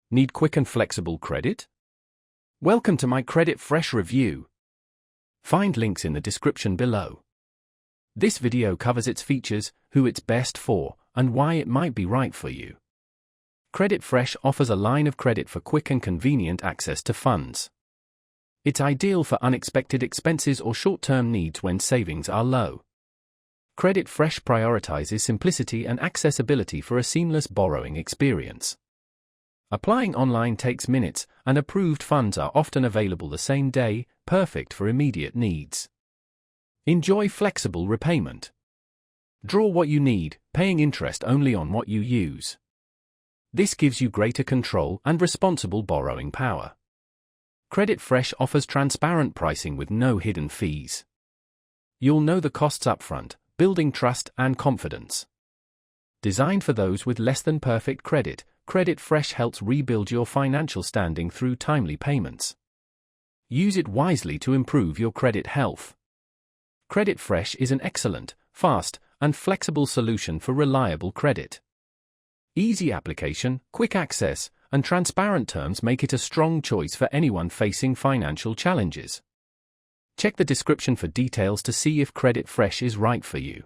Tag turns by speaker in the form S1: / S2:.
S1: Need quick and flexible credit? Welcome to my CreditFresh review. Find links in the description below. This video covers its features, who it's best for, and why it might be right for you. CreditFresh offers a line of credit for quick and convenient access to funds. It's ideal for unexpected expenses or short-term needs when savings are low. CreditFresh prioritizes simplicity and accessibility for a seamless borrowing experience. Applying online takes minutes, and approved funds are often available the same day, perfect for immediate needs. Enjoy flexible repayment. Draw what you need, paying interest only on what you use. This gives you greater control and responsible borrowing power. CreditFresh offers transparent pricing with no hidden fees. You'll know the costs upfront, building trust and confidence. Designed for those with less than perfect credit, CreditFresh helps rebuild your financial standing through timely payments. Use it wisely to improve your credit health. CreditFresh is an excellent, fast, and flexible solution for reliable credit. Easy application, quick access, and transparent terms make it a strong choice for anyone facing financial challenges. Check the description for details to see if CreditFresh is right for you.